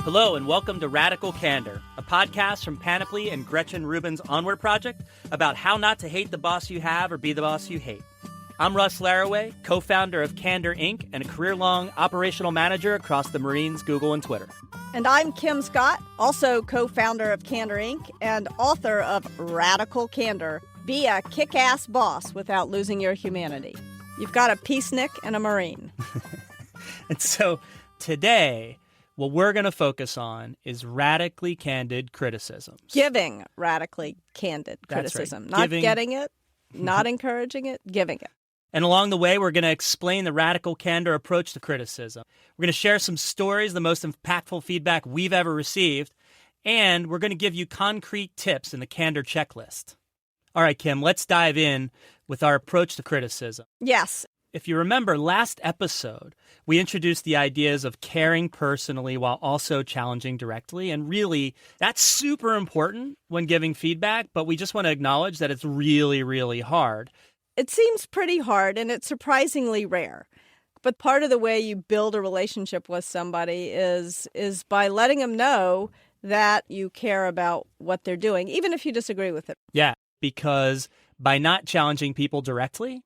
Hello and welcome to Radical Candor, a podcast from Panoply and Gretchen Rubin's Onward Project about how not to hate the boss you have or be the boss you hate. I'm Russ Laraway, co-founder of Candor Inc. and a career-long operational manager across the Marines, Google, and Twitter. And I'm Kim Scott, also co-founder of Candor Inc. and author of Radical Candor, Be a Kick-Ass Boss Without Losing Your Humanity. You've got a peacenik and a Marine. And so today, what we're going to focus on is radically candid criticisms. Giving radically candid criticism. Right. Not getting it, not encouraging it, giving it. And along the way, we're going to explain the radical candor approach to criticism. We're going to share some stories, the most impactful feedback we've ever received, and we're going to give you concrete tips in the candor checklist. All right, Kim, let's dive in with our approach to criticism. Yes. If you remember last episode, we introduced the ideas of caring personally while also challenging directly. And really, that's super important when giving feedback, but we just want to acknowledge that it's really, really hard. It seems pretty hard, and it's surprisingly rare. But part of the way you build a relationship with somebody is by letting them know that you care about what they're doing, even if you disagree with it. Yeah, because by not challenging people directly,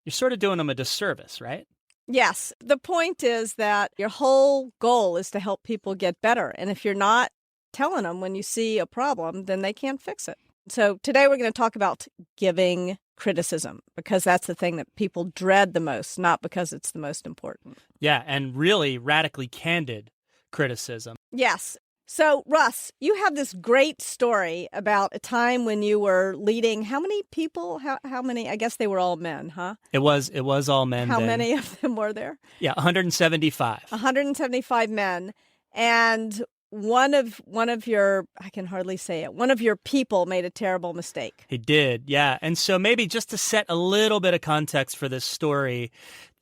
you're sort of doing them a disservice, right? Yes. The point is that your whole goal is to help people get better. And if you're not telling them when you see a problem, then they can't fix it. So today we're going to talk about giving criticism, because that's the thing that people dread the most, not because it's the most important. Yeah, and really radically candid criticism. Yes. So, Russ, you have this great story about a time when you were leading how many people? How many? I guess they were all men, huh? It was all men. How then. many of them were there? Yeah, 175. 175 men. And one of your, I can hardly say it, one of your people made a terrible mistake. He did, yeah. And so maybe just to set a little bit of context for this story,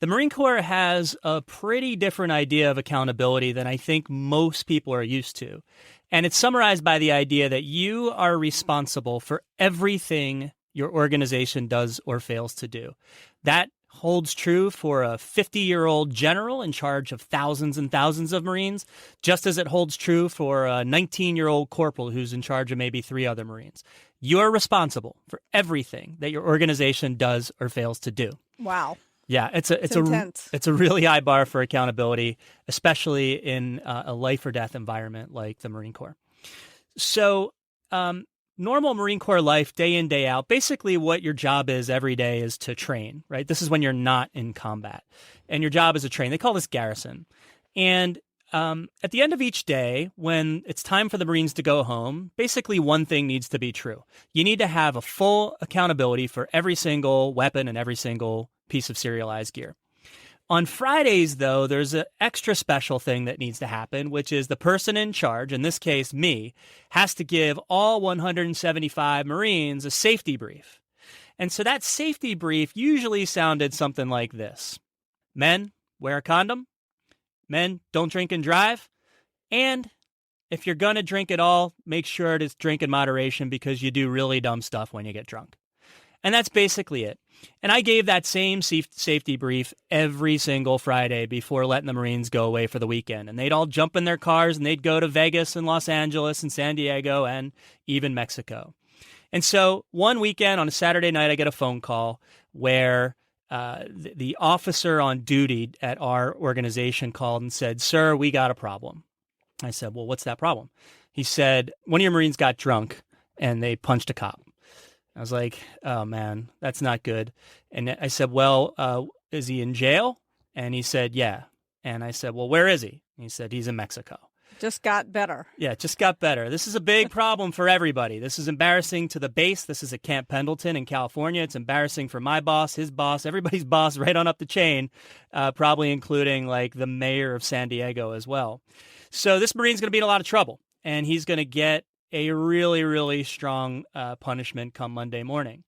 the Marine Corps has a pretty different idea of accountability than I think most people are used to. And it's summarized by the idea that you are responsible for everything your organization does or fails to do. That holds true for a 50-year-old general in charge of thousands and thousands of Marines, just as it holds true for a 19-year-old corporal who's in charge of maybe 3 other Marines. You're responsible for everything that your organization does or fails to do. Wow. Yeah, it's a really high bar for accountability, especially in a life or death environment like the Marine Corps. So, normal Marine Corps life, day in, day out, basically what your job is every day is to train, right? This is when you're not in combat, and your job is to train. They call this garrison. And at the end of each day, when it's time for the Marines to go home, basically one thing needs to be true. You need to have a full accountability for every single weapon and every single piece of serialized gear. On Fridays, though, there's an extra special thing that needs to happen, which is the person in charge, in this case me, has to give all 175 Marines a safety brief. And so that safety brief usually sounded something like this. Men, wear a condom. Men, don't drink and drive. And if you're going to drink at all, make sure to drink in moderation, because you do really dumb stuff when you get drunk. And that's basically it. And I gave that same safety brief every single Friday before letting the Marines go away for the weekend. And they'd all jump in their cars and they'd go to Vegas and Los Angeles and San Diego and even Mexico. And so one weekend on a Saturday night, I get a phone call where the officer on duty at our organization called and said, "Sir, we got a problem." I said, "Well, what's that problem?" He said, "One of your Marines got drunk and they punched a cop." I was like, "Oh, man, that's not good." And I said, "Well, is he in jail?" And he said, "Yeah." And I said, "Well, where is he?" And he said, "He's in Mexico." Just got better. Yeah, it just got better. This is a big problem for everybody. This is embarrassing to the base. This is at Camp Pendleton in California. It's embarrassing for my boss, his boss, everybody's boss right on up the chain, probably including like the mayor of San Diego as well. So this Marine's going to be in a lot of trouble, and he's going to get a really, really strong punishment come Monday morning.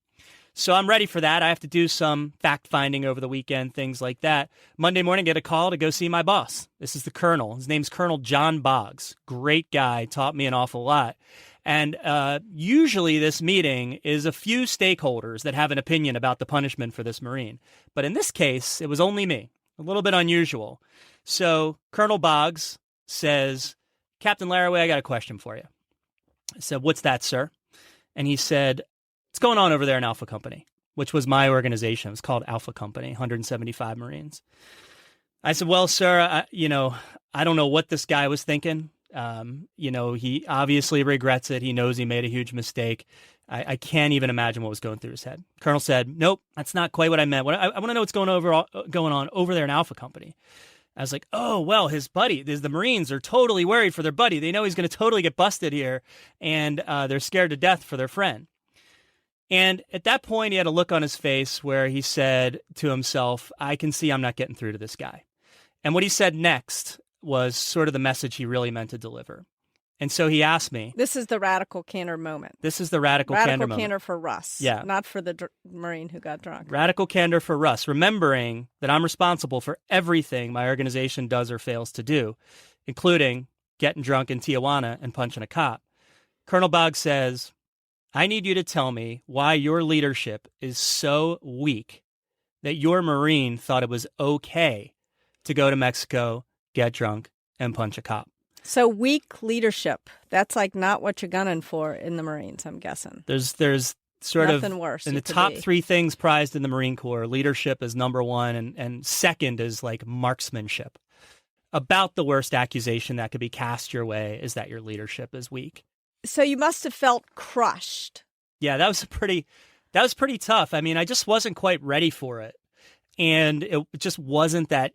So I'm ready for that. I have to do some fact-finding over the weekend, things like that. Monday morning, get a call to go see my boss. This is the colonel. His name's Colonel John Boggs. Great guy. Taught me an awful lot. And usually this meeting is a few stakeholders that have an opinion about the punishment for this Marine. But in this case, it was only me. A little bit unusual. So Colonel Boggs says, Captain Laraway, I got a question for you. I said, what's that, sir? And he said, what's going on over there in Alpha Company, which was my organization. It was called Alpha Company, 175 Marines. I said, well, sir, I don't know what this guy was thinking. He obviously regrets it. He knows he made a huge mistake. I can't even imagine what was going through his head. Colonel said, nope, that's not quite what I meant. I want to know what's going on over there in Alpha Company. I was like, oh, well, his buddy, the Marines are totally worried for their buddy. They know he's going to totally get busted here, and they're scared to death for their friend. And at that point, he had a look on his face where he said to himself, I can see I'm not getting through to this guy. And what he said next was sort of the message he really meant to deliver. And so he asked me. This is the radical candor moment. This is the radical candor moment. Radical candor for Russ. Yeah. Not for the Marine who got drunk. Radical candor for Russ, remembering that I'm responsible for everything my organization does or fails to do, including getting drunk in Tijuana and punching a cop. Colonel Boggs says, I need you to tell me why your leadership is so weak that your Marine thought it was okay to go to Mexico, get drunk, and punch a cop. So weak leadership, that's like not what you're gunning for in the Marines, I'm guessing. There's sort Nothing of worse in the top three things prized in the Marine Corps, leadership is number one, and second is like marksmanship. About the worst accusation that could be cast your way is that your leadership is weak. So you must have felt crushed. Yeah, that was pretty tough. I mean, I just wasn't quite ready for it. And it just wasn't that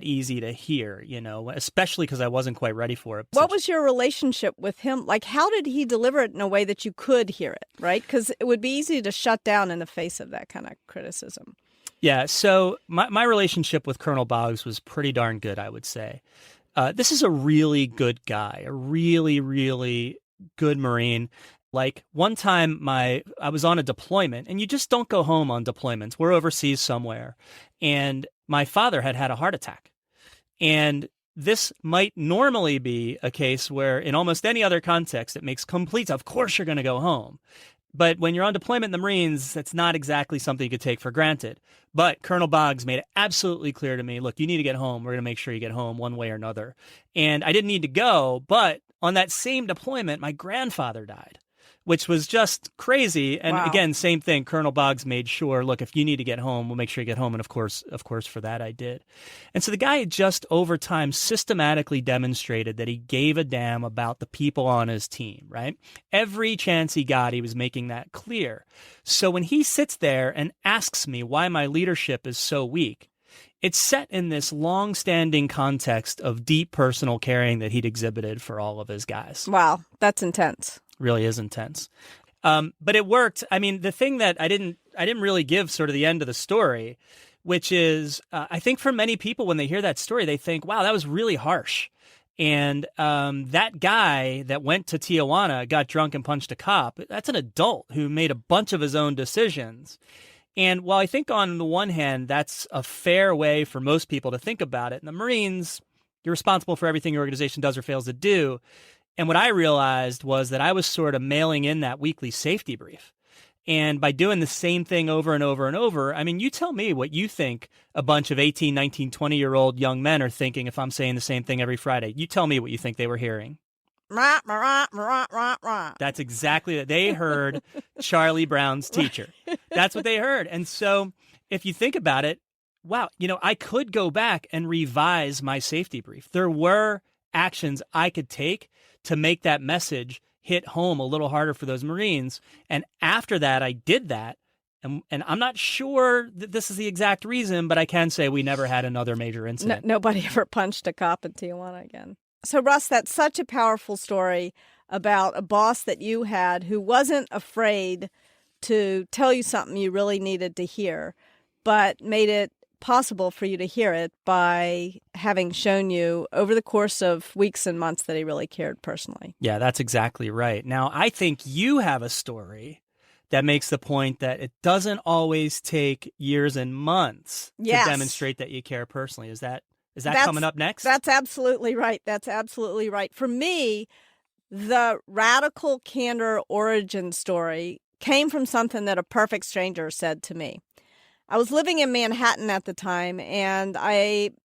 easy to hear, especially because I wasn't quite ready for it. What was your relationship with him? Like, how did he deliver it in a way that you could hear it, right? Because it would be easy to shut down in the face of that kind of criticism. Yeah, so my relationship with Colonel Boggs was pretty darn good, I would say. This is a really good guy, a really, really good Marine. Like one time I was on a deployment, and you just don't go home on deployments. We're overseas somewhere, and my father had a heart attack. And this might normally be a case where in almost any other context, it makes complete, of course you're going to go home. But when you're on deployment in the Marines, that's not exactly something you could take for granted. But Colonel Boggs made it absolutely clear to me, look, you need to get home. We're going to make sure you get home one way or another. And I didn't need to go, but on that same deployment, my grandfather died, which was just crazy. And Again, same thing. Colonel Boggs made sure, look, if you need to get home, we'll make sure you get home. And of course, for that, I did. And so the guy had just over time systematically demonstrated that he gave a damn about the people on his team, right? Every chance he got, he was making that clear. So when he sits there and asks me why my leadership is so weak, it's set in this long-standing context of deep personal caring that he'd exhibited for all of his guys. Wow, that's intense. Really is intense. But it worked. I mean, the thing that I didn't really give sort of the end of the story, which is I think for many people when they hear that story, they think, wow, that was really harsh. And that guy that went to Tijuana, got drunk and punched a cop, that's an adult who made a bunch of his own decisions. And while I think on the one hand, that's a fair way for most people to think about it, in the Marines, you're responsible for everything your organization does or fails to do. And what I realized was that I was sort of mailing in that weekly safety brief. And by doing the same thing over and over and over, I mean, you tell me what you think a bunch of 18, 19, 20-year-old young men are thinking if I'm saying the same thing every Friday. You tell me what you think they were hearing. That's exactly that. They heard Charlie Brown's teacher. That's what they heard. And so if you think about it, wow, I could go back and revise my safety brief. There were actions I could take to make that message hit home a little harder for those Marines. And after that, I did that. And I'm not sure that this is the exact reason, but I can say we never had another major incident. Nobody ever punched a cop in Tijuana again. So, Russ, that's such a powerful story about a boss that you had who wasn't afraid to tell you something you really needed to hear, but made it possible for you to hear it by having shown you over the course of weeks and months that he really cared personally. Yeah, that's exactly right. Now, I think you have a story that makes the point that it doesn't always take years and months to demonstrate that you care personally. Is that coming up next? That's absolutely right. That's absolutely right. For me, the radical candor origin story came from something that a perfect stranger said to me. I was living in Manhattan at the time, and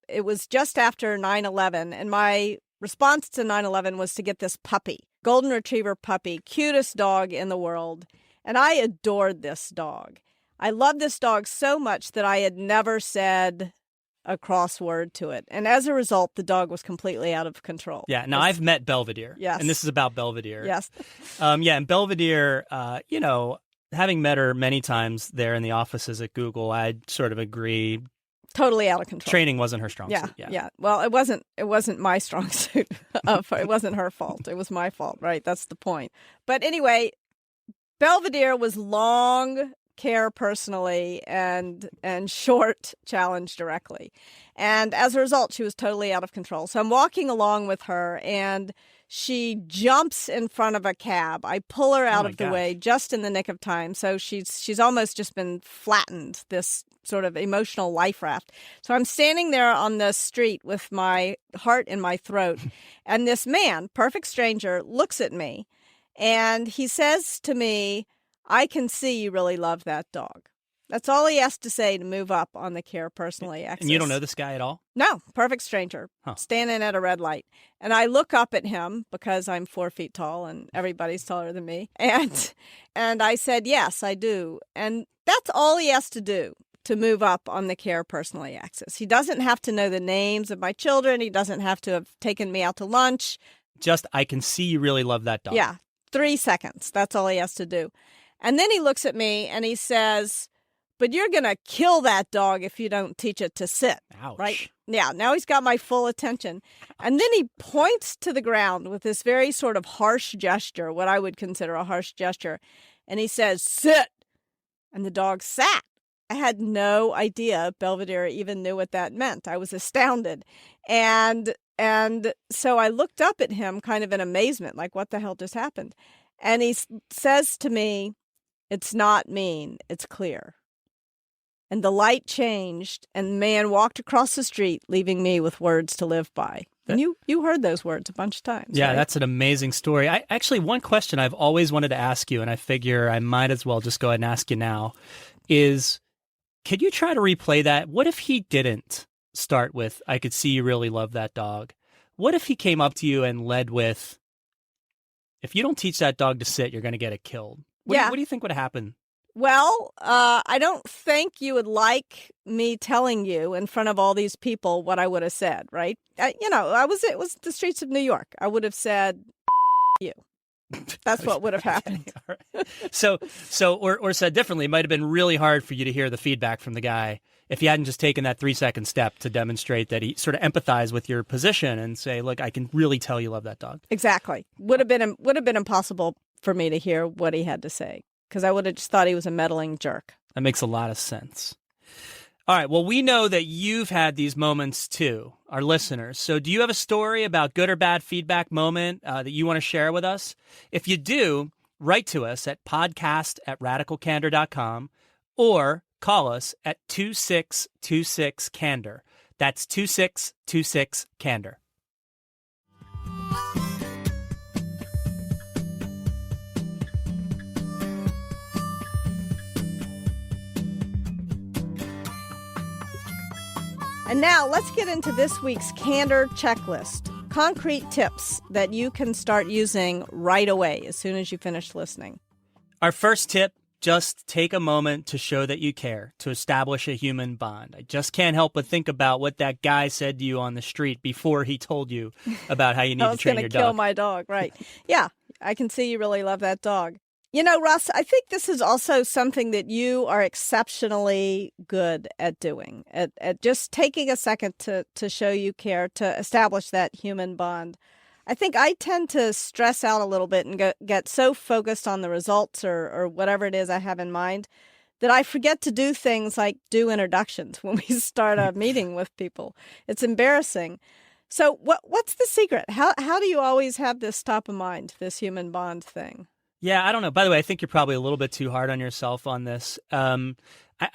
it was just after 9/11, and my response to 9/11 was to get this puppy, golden retriever puppy, cutest dog in the world. And I adored this dog. I loved this dog so much that I had never said a cross word to it. And as a result, the dog was completely out of control. Yeah. Now, I've met Belvedere. Yes. And this is about Belvedere. Yes. And Belvedere, having met her many times there in the offices at Google, I'd sort of agree. Totally out of control. Training wasn't her strong suit. Yeah. Well, it wasn't my strong suit. It wasn't her fault. It was my fault, right? That's the point. But anyway, Belvedere was long care personally and short challenge directly. And as a result, she was totally out of control. So I'm walking along with her and she jumps in front of a cab. I pull her out of the way just in the nick of time. So she's almost just been flattened, this sort of emotional life raft. So I'm standing there on the street with my heart in my throat. And this man, perfect stranger, looks at me and he says to me, "I can see you really love that dog." That's all he has to say to move up on the care personally axis. And you don't know this guy at all? No, perfect stranger, standing at a red light. And I look up at him because I'm 4 feet tall and everybody's taller than me. And I said, "Yes, I do." And that's all he has to do to move up on the care personally axis. He doesn't have to know the names of my children. He doesn't have to have taken me out to lunch. Just, "I can see you really love that dog." Yeah, 3 seconds. That's all he has to do. And then he looks at me and he says, "But you're going to kill that dog if you don't teach it to sit." Ouch. Right? Yeah, now he's got my full attention. And then he points to the ground with this very sort of harsh gesture, what I would consider a harsh gesture. And he says, "Sit." And the dog sat. I had no idea Belvedere even knew what that meant. I was astounded. And so I looked up at him kind of in amazement, like, what the hell just happened? And he says to me, "It's not mean, it's clear." And the light changed, and the man walked across the street, leaving me with words to live by. And you heard those words a bunch of times. Yeah, right? That's an amazing story. One question I've always wanted to ask you, and I figure I might as well just go ahead and ask you now, is could you try to replay that? What if he didn't start with, "I could see you really love that dog"? What if he came up to you and led with, "If you don't teach that dog to sit, you're going to get it killed"? What do you think would happen? Well, I don't think you would like me telling you in front of all these people what I would have said, right? It was the streets of New York. I would have said, "You." That's what would have happened. Right. So said differently, it might have been really hard for you to hear the feedback from the guy if he hadn't just taken that 3-second step to demonstrate that he sort of empathized with your position and say, "Look, I can really tell you love that dog." Exactly. Would have been impossible for me to hear what he had to say because I would have just thought he was a meddling jerk. That makes a lot of sense. All right. Well, we know that you've had these moments too, our listeners. So do you have a story about good or bad feedback moment that you want to share with us? If you do, write to us at podcast@radicalcandor.com or call us at 2626-CANDOR. That's 2626-CANDOR. And now let's get into this week's Candor checklist. Concrete tips that you can start using right away as soon as you finish listening. Our first tip, just take a moment to show that you care, to establish a human bond. I just can't help but think about what that guy said to you on the street before he told you about how you need to train your dog. I was going to kill my dog, right. Yeah, I can see you really love that dog. You know, Russ, I think this is also something that you are exceptionally good at doing, at just taking a second to show you care, to establish that human bond. I think I tend to stress out a little bit and get so focused on the results or whatever it is I have in mind that I forget to do things like do introductions when we start a meeting with people. It's embarrassing. So what's the secret? How do you always have this top of mind, this human bond thing? Yeah, I don't know. By the way, I think you're probably a little bit too hard on yourself on this. I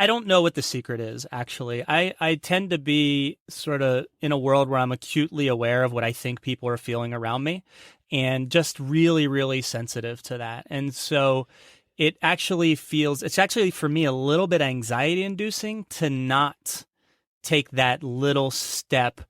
don't know what the secret is, actually. I tend to be sort of in a world where I'm acutely aware of what I think people are feeling around me and just really, really sensitive to that. And so it's actually for me a little bit anxiety inducing to not take that little step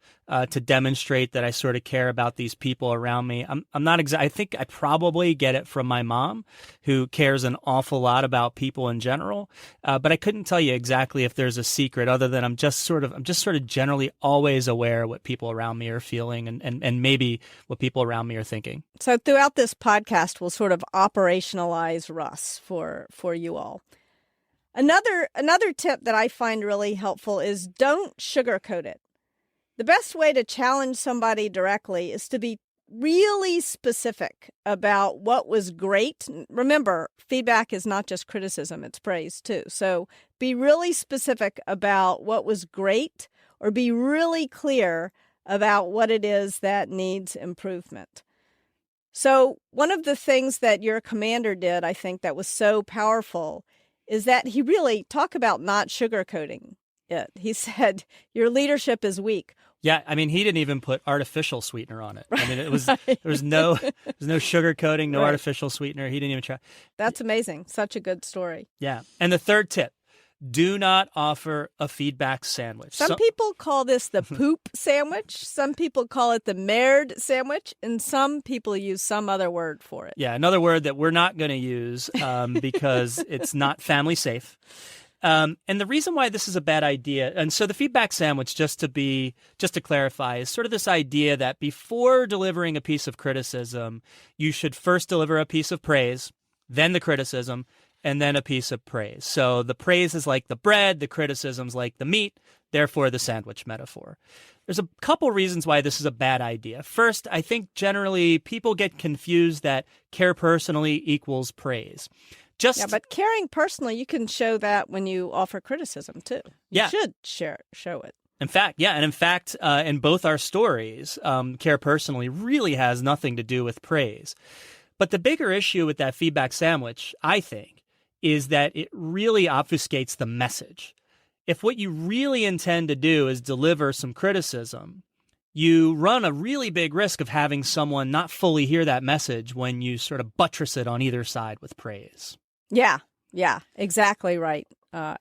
to demonstrate that I sort of care about these people around me. I'm not I think I probably get it from my mom, who cares an awful lot about people in general. But I couldn't tell you exactly if there's a secret, other than I'm just sort of generally always aware what people around me are feeling and maybe what people around me are thinking. So throughout this podcast, we'll sort of operationalize Russ for you all. Another tip that I find really helpful is don't sugarcoat it. The best way to challenge somebody directly is to be really specific about what was great. Remember, feedback is not just criticism, it's praise too. So be really specific about what was great, or be really clear about what it is that needs improvement. So one of the things that your commander did, I think, that was so powerful is that he really talked about not sugarcoating it. He said, your leadership is weak. Yeah, I mean, he didn't even put artificial sweetener on it. I mean, it was there was no sugar coating, no artificial sweetener. He didn't even try. That's amazing. Such a good story. Yeah. And the third tip, do not offer a feedback sandwich. Some people call this the poop sandwich. Some people call it the merde sandwich. And some people use some other word for it. Yeah, another word that we're not going to use because it's not family safe. And the reason why this is a bad idea, and so the feedback sandwich, just to clarify, is sort of this idea that before delivering a piece of criticism, you should first deliver a piece of praise, then the criticism, and then a piece of praise. So the praise is like the bread, the criticism's like the meat, therefore the sandwich metaphor. There's a couple reasons why this is a bad idea. First, I think generally people get confused that care personally equals praise. Yeah, but caring personally, you can show that when you offer criticism too. You should show it. In fact, in both our stories, care personally really has nothing to do with praise. But the bigger issue with that feedback sandwich, I think, is that it really obfuscates the message. If what you really intend to do is deliver some criticism, you run a really big risk of having someone not fully hear that message when you sort of buttress it on either side with praise. Yeah, exactly right.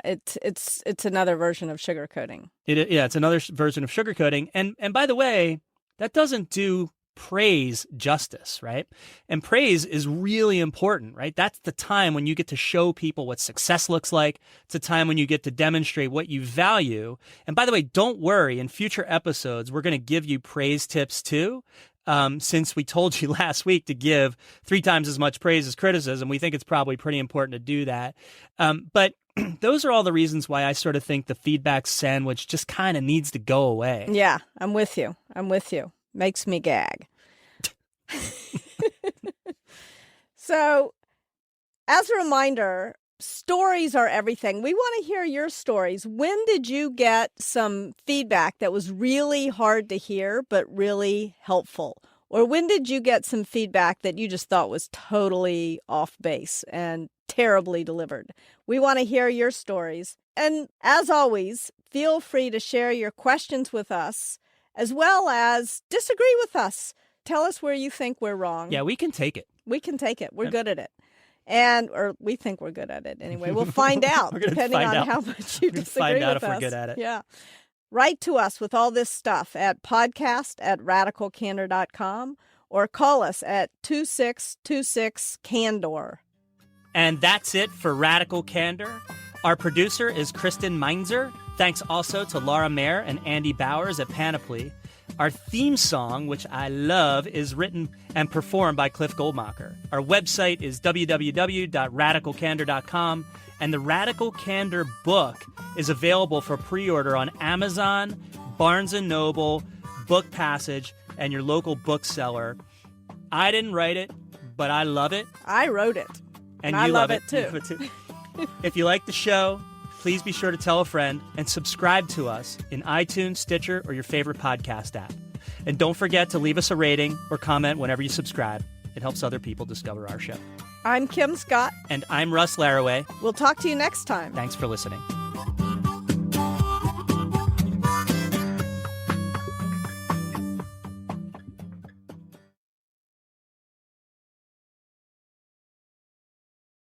It's another version of sugarcoating. It's another version of sugarcoating. And by the way, that doesn't do praise justice, right? And praise is really important, right? That's the time when you get to show people what success looks like. It's a time when you get to demonstrate what you value. And by the way, don't worry. In future episodes, we're going to give you praise tips too. Since we told you last week to give 3 times as much praise as criticism, we think it's probably pretty important to do that. But those are all the reasons why I sort of think the feedback sandwich just kind of needs to go away. Yeah, I'm with you. Makes me gag. So, as a reminder, stories are everything. We want to hear your stories. When did you get some feedback that was really hard to hear but really helpful? Or when did you get some feedback that you just thought was totally off base and terribly delivered? We want to hear your stories. And as always, feel free to share your questions with us, as well as disagree with us. Tell us where you think we're wrong. Yeah, we can take it. We're good at it. Or we think we're good at it anyway. We'll find out, depending on how much you disagree with us. Find out if we're good at it. Yeah. Write to us with all this stuff at podcast@radicalcandor.com or call us at 2626-CANDOR. And that's it for Radical Candor. Our producer is Kristen Meinzer. Thanks also to Laura Mayer and Andy Bowers at Panoply. Our theme song, which I love, is written and performed by Cliff Goldmacher. Our website is www.radicalcandor.com, and the Radical Candor book is available for pre-order on Amazon, Barnes & Noble, Book Passage, and your local bookseller. I didn't write it, but I love it. I wrote it. And I you love it too. If you like the show, please be sure to tell a friend and subscribe to us in iTunes, Stitcher, or your favorite podcast app. And don't forget to leave us a rating or comment whenever you subscribe. It helps other people discover our show. I'm Kim Scott. And I'm Russ Laraway. We'll talk to you next time. Thanks for listening.